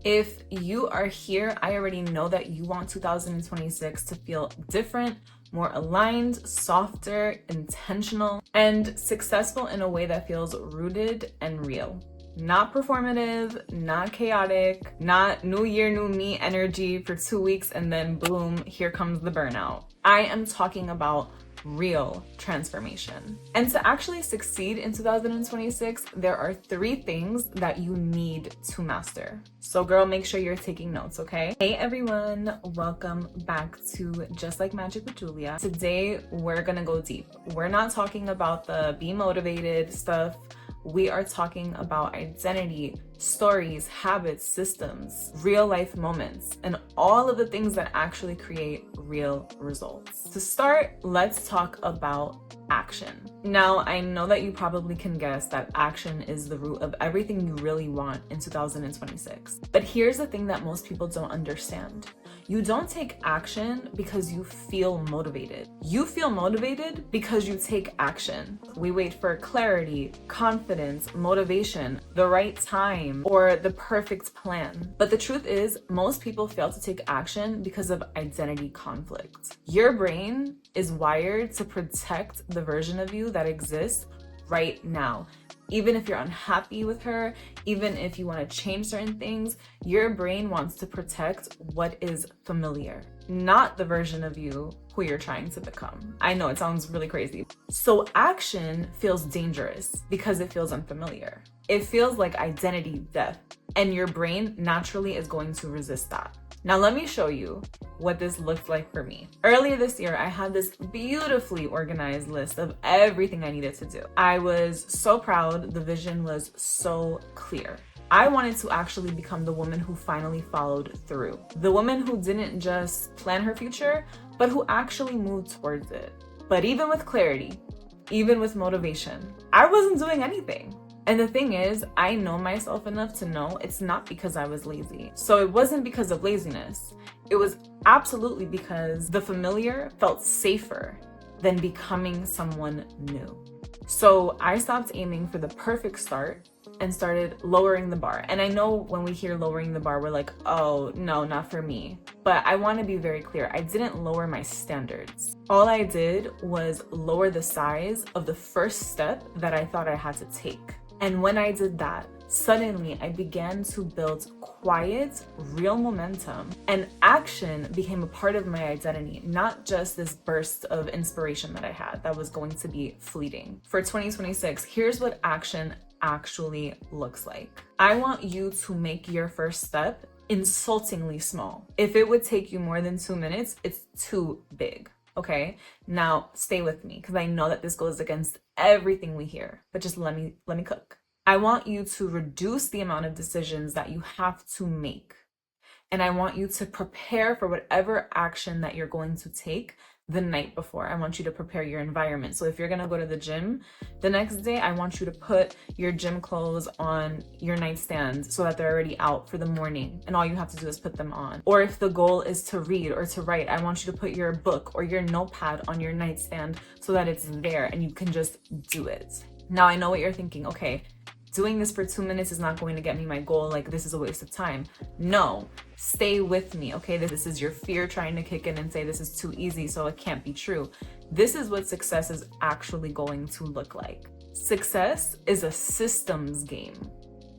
If you are here, I already know that you want 2026 to feel different, more aligned, softer, intentional, and successful in a way that feels rooted and real. Not performative, not chaotic, not new year, new me energy for 2 weeks and then boom, here comes the burnout. I am talking about real transformation. And to actually succeed in 2026, there are 3 things that you need to master. So girl, make sure you're taking notes, okay? Hey everyone, welcome back to Just Like Magic with Julia. Today, we're gonna go deep. We're not talking about the be motivated stuff. We are talking about identity, stories, habits, systems, real life moments, and all of the things that actually create real results. To start, let's talk about action. Now, I know that you probably can guess that action is the root of everything you really want in 2026. But here's the thing that most people don't understand. You don't take action because you feel motivated. You feel motivated because you take action. We wait for clarity, confidence, motivation, the right time, or the perfect plan. But the truth is, most people fail to take action because of identity conflict. Your brain is wired to protect the version of you that exists right now. Even if you're unhappy with her, even if you want to change certain things, your brain wants to protect what is familiar, not the version of you who you're trying to become. I know it sounds really crazy. So action feels dangerous because it feels unfamiliar. It feels like identity death, and your brain naturally is going to resist that. Now let me show you what this looked like for me. Earlier this year, I had this beautifully organized list of everything I needed to do. I was so proud. The vision was so clear. I wanted to actually become the woman who finally followed through. The woman who didn't just plan her future, but who actually moved towards it. But even with clarity, even with motivation, I wasn't doing anything. And the thing is, I know myself enough to know it's not because I was lazy. So it wasn't because of laziness. It was absolutely because the familiar felt safer than becoming someone new. So I stopped aiming for the perfect start and started lowering the bar. And I know when we hear lowering the bar, we're like, oh, no, not for me. But I want to be very clear. I didn't lower my standards. All I did was lower the size of the first step that I thought I had to take. And when I did that, suddenly I began to build quiet, real momentum, and action became a part of my identity, not just this burst of inspiration that I had that was going to be fleeting. For 2026, here's what action actually looks like. I want you to make your first step insultingly small. If it would take you more than 2 minutes, it's too big. Okay, now stay with me because I know that this goes against everything we hear, but just let me cook. I want you to reduce the amount of decisions that you have to make. And I want you to prepare for whatever action that you're going to take the night before. I want you to prepare your environment. So if you're gonna go to the gym the next day, I want you to put your gym clothes on your nightstand so that they're already out for the morning and all you have to do is put them on. Or if the goal is to read or to write, I want you to put your book or your notepad on your nightstand so that it's there and you can just do it. Now I know what you're thinking, okay, doing this for 2 minutes is not going to get me my goal, like this is a waste of time. No, stay with me, okay? This is your fear trying to kick in and say this is too easy, so it can't be true. This is what success is actually going to look like. Success is a systems game.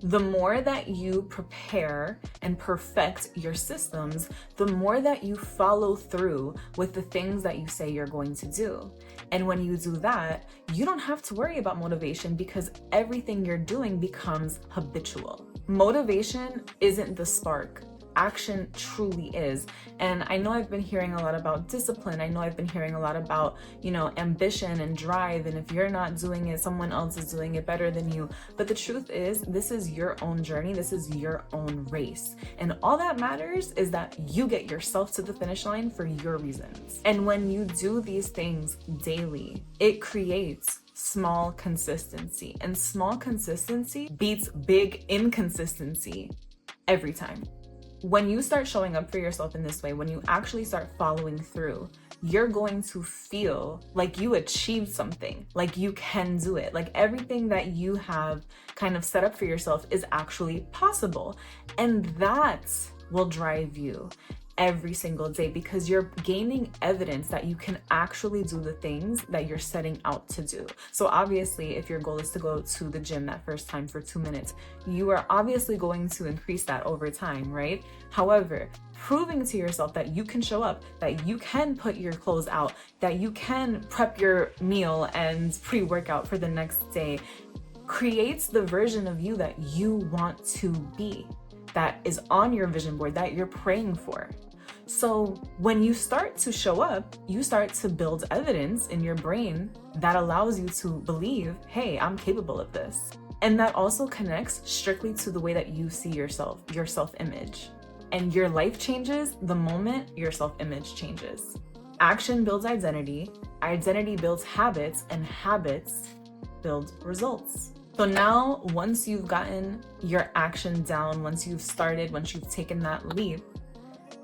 The more that you prepare and perfect your systems, the more that you follow through with the things that you say you're going to do. And when you do that, you don't have to worry about motivation because everything you're doing becomes habitual. Motivation isn't the spark. Action truly is. And I know I've been hearing a lot about discipline. I know I've been hearing a lot about, ambition and drive. And if you're not doing it, someone else is doing it better than you. But the truth is, this is your own journey. This is your own race. And all that matters is that you get yourself to the finish line for your reasons. And when you do these things daily, it creates small consistency. And small consistency beats big inconsistency every time. When you start showing up for yourself in this way, when you actually start following through, you're going to feel like you achieved something, like you can do it, like everything that you have kind of set up for yourself is actually possible. And that will drive you every single day because you're gaining evidence that you can actually do the things that you're setting out to do. So obviously, if your goal is to go to the gym that first time for 2 minutes, you are obviously going to increase that over time, right? However, proving to yourself that you can show up, that you can put your clothes out, that you can prep your meal and pre-workout for the next day creates the version of you that you want to be, that is on your vision board, that you're praying for. So when you start to show up, you start to build evidence in your brain that allows you to believe, hey, I'm capable of this. And that also connects strictly to the way that you see yourself, your self-image. And your life changes the moment your self-image changes. Action builds identity, identity builds habits, and habits build results. So now, once you've gotten your action down, once you've taken that leap,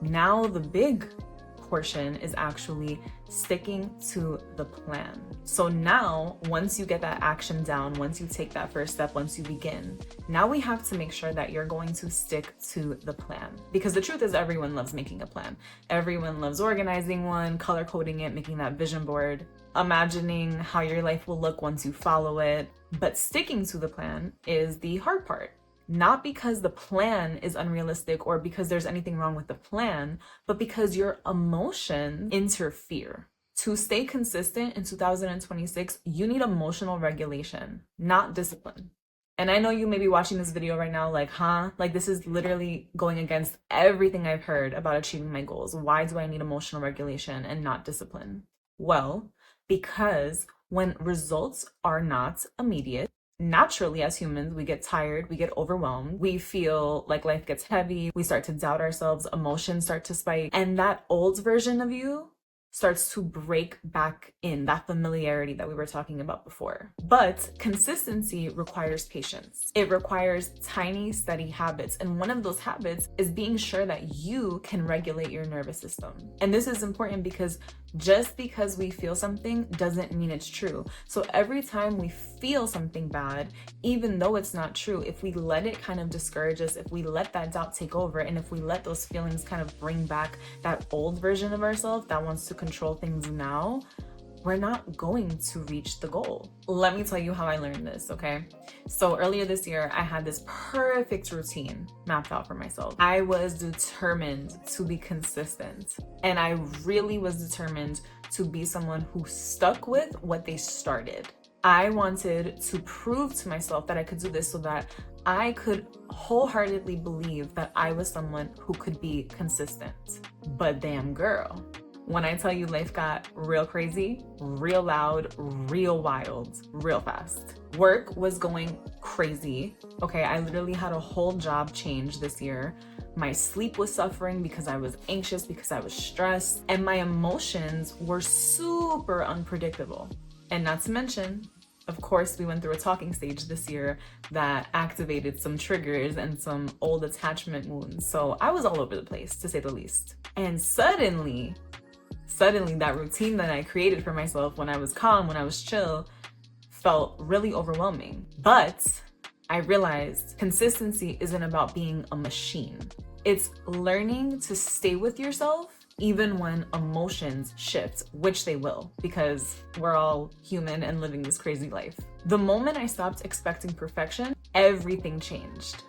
now the big portion is actually sticking to the plan. So now, once you get that action down, once you take that first step, once you begin, now we have to make sure that you're going to stick to the plan. Because the truth is, everyone loves making a plan. Everyone loves organizing one, color coding it, making that vision board, imagining how your life will look once you follow it. But sticking to the plan is the hard part. Not because the plan is unrealistic or because there's anything wrong with the plan, but because your emotions interfere. To stay consistent in 2026, you need emotional regulation, not discipline. And I know you may be watching this video right now like, huh? Like, this is literally going against everything I've heard about achieving my goals. Why do I need emotional regulation and not discipline? Well, because when results are not immediate, naturally, as humans, we get tired, we get overwhelmed, we feel like life gets heavy, we start to doubt ourselves, emotions start to spike, and that old version of you starts to break back in, that familiarity that we were talking about before. But consistency requires patience. It requires tiny, steady habits. And one of those habits is being sure that you can regulate your nervous system. And this is important because just because we feel something doesn't mean it's true. So every time we feel something bad, even though it's not true, if we let it kind of discourage us, if we let that doubt take over, and if we let those feelings kind of bring back that old version of ourselves that wants to control things now, we're not going to reach the goal. Let me tell you how I learned this, okay? So earlier this year, I had this perfect routine mapped out for myself. I was determined to be consistent, and I really was determined to be someone who stuck with what they started. I wanted to prove to myself that I could do this so that I could wholeheartedly believe that I was someone who could be consistent. But damn girl, when I tell you life got real crazy, real loud, real wild, real fast. Work was going crazy. Okay, I literally had a whole job change this year. My sleep was suffering because I was anxious, because I was stressed, and my emotions were super unpredictable. And not to mention, of course, we went through a talking stage this year that activated some triggers and some old attachment wounds. So I was all over the place, to say the least. And suddenly that routine that I created for myself when I was calm, when I was chill, felt really overwhelming. But I realized consistency isn't about being a machine. It's learning to stay with yourself even when emotions shift, which they will, because we're all human and living this crazy life. The moment I stopped expecting perfection, everything changed.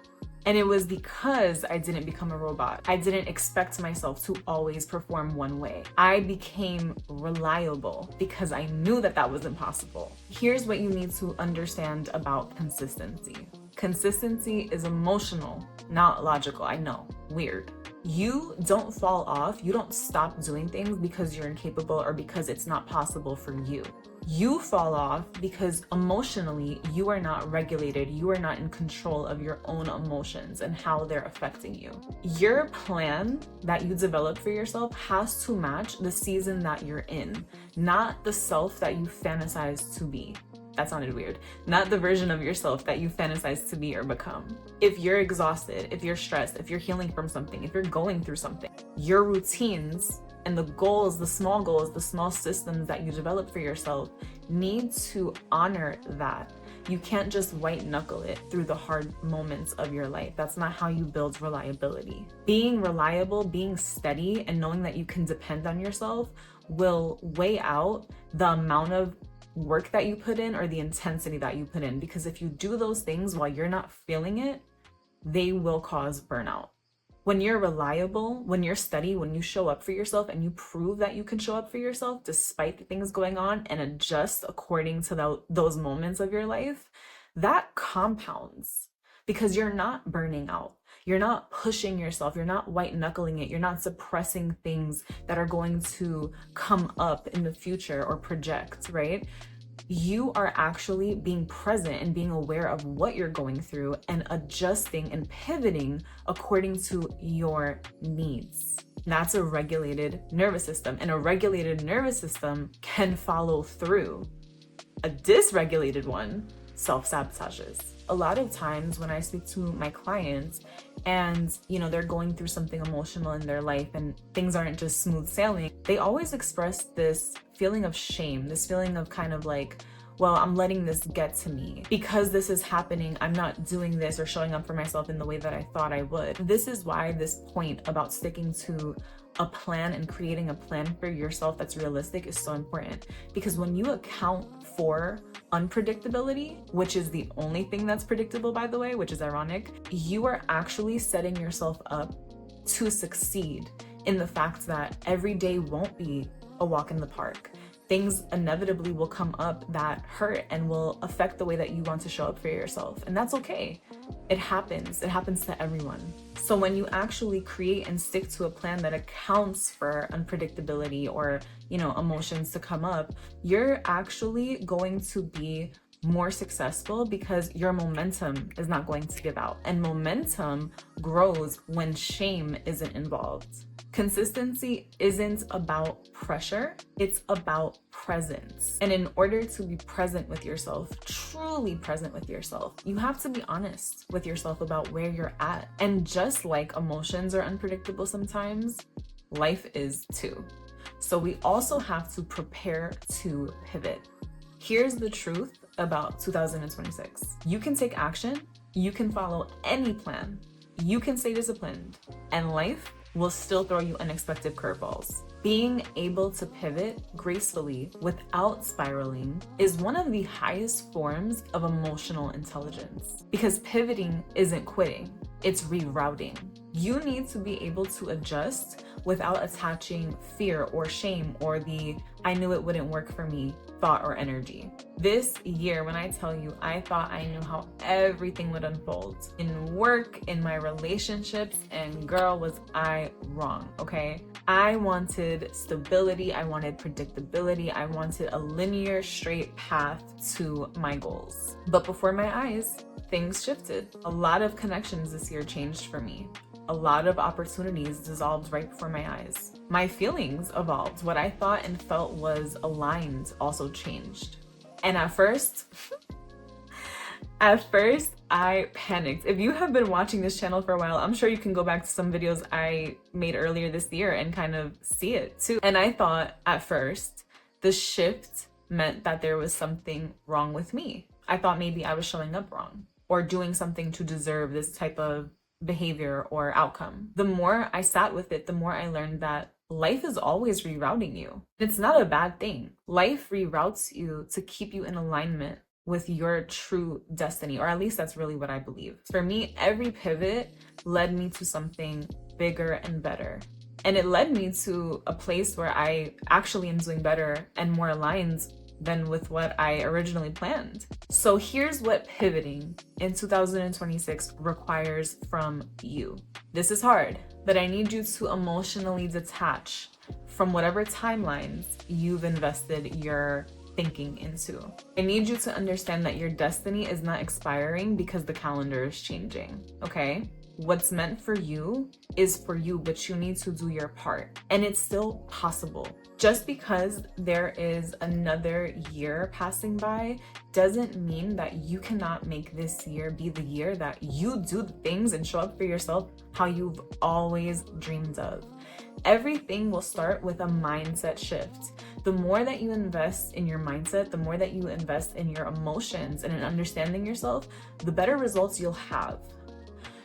And it was because I didn't become a robot. I didn't expect myself to always perform one way. I became reliable because I knew that that was impossible. Here's what you need to understand about consistency. Consistency is emotional, not logical. I know, weird. You don't fall off, you don't stop doing things because you're incapable or because it's not possible for you. You fall off because emotionally you are not regulated, you are not in control of your own emotions and how they're affecting you. Your plan that you develop for yourself has to match the season that you're in, not the self that you fantasize to be. that sounded weird. Not the version of yourself that you fantasize to be or become. If you're exhausted, if you're stressed, if you're healing from something, if you're going through something, your routines and the goals, the small systems that you develop for yourself need to honor that. You can't just white knuckle it through the hard moments of your life. That's not how you build reliability. Being reliable, being steady, and knowing that you can depend on yourself will weigh out the amount of work that you put in or the intensity that you put in. Because if you do those things while you're not feeling it, they will cause burnout. When you're reliable, when you're steady, when you show up for yourself and you prove that you can show up for yourself despite the things going on and adjust according to those moments of your life, that compounds because you're not burning out. You're not pushing yourself. You're not white knuckling it. You're not suppressing things that are going to come up in the future or project, right? You are actually being present and being aware of what you're going through and adjusting and pivoting according to your needs. That's a regulated nervous system, and a regulated nervous system can follow through. A dysregulated one self-sabotages. A lot of times when I speak to my clients and, they're going through something emotional in their life and things aren't just smooth sailing, they always express this feeling of shame, this feeling of kind of like, well, I'm letting this get to me. Because this is happening, I'm not doing this or showing up for myself in the way that I thought I would. This is why this point about sticking to a plan and creating a plan for yourself that's realistic is so important. Because when you account for unpredictability, which is the only thing that's predictable, by the way, which is ironic, you are actually setting yourself up to succeed in the fact that every day won't be a walk in the park. Things inevitably will come up that hurt and will affect the way that you want to show up for yourself. And that's okay. It happens. It happens to everyone. So when you actually create and stick to a plan that accounts for unpredictability or, emotions to come up, you're actually going to be more successful because your momentum is not going to give out. And momentum grows when shame isn't involved. Consistency isn't about pressure, it's about presence. And in order to be present with yourself, truly present with yourself, you have to be honest with yourself about where you're at. And just like emotions are unpredictable sometimes, life is too. So we also have to prepare to pivot. Here's the truth about 2026. You can take action, you can follow any plan, you can stay disciplined, and life will still throw you unexpected curveballs. Being able to pivot gracefully without spiraling is one of the highest forms of emotional intelligence, because pivoting isn't quitting, it's rerouting. You need to be able to adjust without attaching fear or shame or the "I knew it wouldn't work for me" thought or energy. This year, when I tell you, I thought I knew how everything would unfold in work, in my relationships, and girl, was I wrong, okay? I wanted stability, I wanted predictability, I wanted a linear, straight path to my goals. But before my eyes, things shifted. A lot of connections this year changed for me. A lot of opportunities dissolved right before my eyes. My feelings evolved. What I thought and felt was aligned also changed. And at first I panicked. If you have been watching this channel for a while, I'm sure you can go back to some videos I made earlier this year and kind of see it too. And I thought at first the shift meant that there was something wrong with me. I thought maybe I was showing up wrong or doing something to deserve this type of behavior or outcome. The more I sat with it, the more I learned that life is always rerouting you. It's not a bad thing. Life reroutes you to keep you in alignment with your true destiny, or at least that's really what I believe. For me, every pivot led me to something bigger and better. And it led me to a place where I actually am doing better and more aligned than with what I originally planned. So here's what pivoting in 2026 requires from you. This is hard, but I need you to emotionally detach from whatever timelines you've invested your thinking into. I need you to understand that your destiny is not expiring because the calendar is changing, okay? what's meant for you is for you, but you need to do your part. And it's still possible. Just because there is another year passing by doesn't mean that you cannot make this year be the year that you do the things and show up for yourself how you've always dreamed of. Everything will start with a mindset shift. The more that you invest in your mindset, the more that you invest in your emotions and in understanding yourself, the better results you'll have.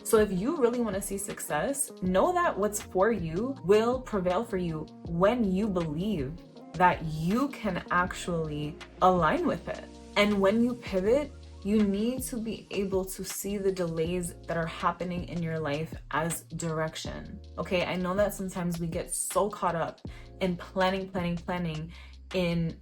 So if you really want to see success, know that what's for you will prevail for you when you believe that you can actually align with it. And when you pivot, you need to be able to see the delays that are happening in your life as direction. Okay, I know that sometimes we get so caught up in planning, in,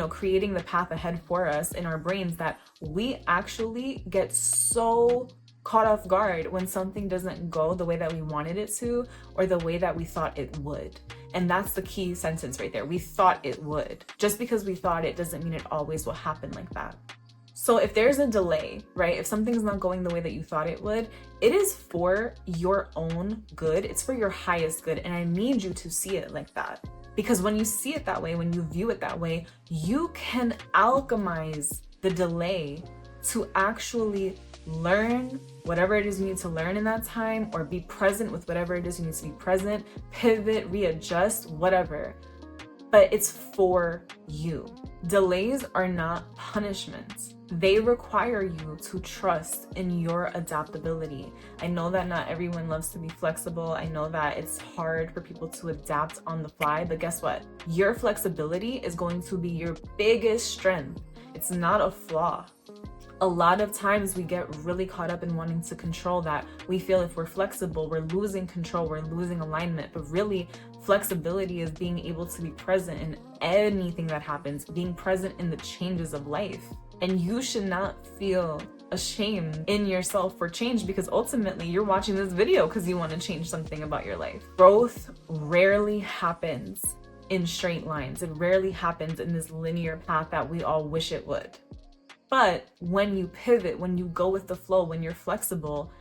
creating the path ahead for us in our brains that we actually get so caught off guard when something doesn't go the way that we wanted it to or the way that we thought it would. And that's the key sentence right there. We thought it would. Just because we thought it doesn't mean it always will happen like that. So if there's a delay, right? If something's not going the way that you thought it would, it is for your own good. It's for your highest good. And I need you to see it like that. Because when you see it that way, when you view it that way, you can alchemize the delay to actually learn whatever it is you need to learn in that time, or be present with whatever it is you need to be present, pivot, readjust, whatever. But it's for you. Delays are not punishments. They require you to trust in your adaptability. I know that not everyone loves to be flexible. I know that it's hard for people to adapt on the fly, but guess what? Your flexibility is going to be your biggest strength. It's not a flaw. A lot of times we get really caught up in wanting to control that. We feel if we're flexible, we're losing control, we're losing alignment. But really, flexibility is being able to be present in anything that happens, being present in the changes of life. And you should not feel ashamed in yourself for change, because ultimately you're watching this video because you want to change something about your life. Growth rarely happens in straight lines. It rarely happens in this linear path that we all wish it would. But when you pivot, when you go with the flow, when you're flexible,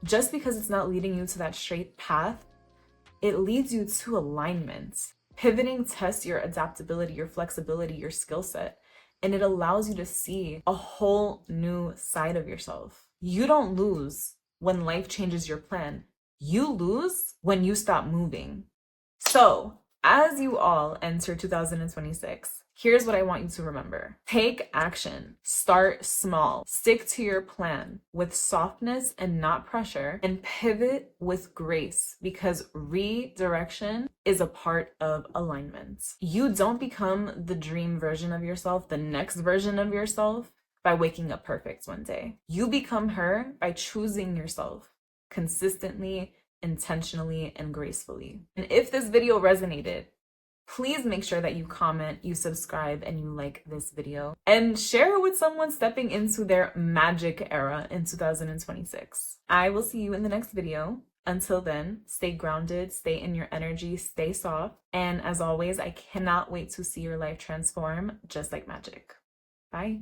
just because it's not leading you to that straight path, it leads you to alignment. Pivoting tests your adaptability, your flexibility, your skill set, and it allows you to see a whole new side of yourself. You don't lose when life changes your plan. You lose when you stop moving. So, as you all enter 2026, here's what I want you to remember. Take action. Start small. Stick to your plan with softness and not pressure, and pivot with grace, because redirection is a part of alignment. You don't become the dream version of yourself, the next version of yourself, by waking up perfect one day. You become her by choosing yourself consistently, intentionally, and gracefully. And if this video resonated, please make sure that you comment, you subscribe, and you like this video, and share it with someone stepping into their magic era in 2026. I will see you in the next video. Until then, stay grounded, stay in your energy, stay soft, and as always, I cannot wait to see your life transform just like magic. Bye.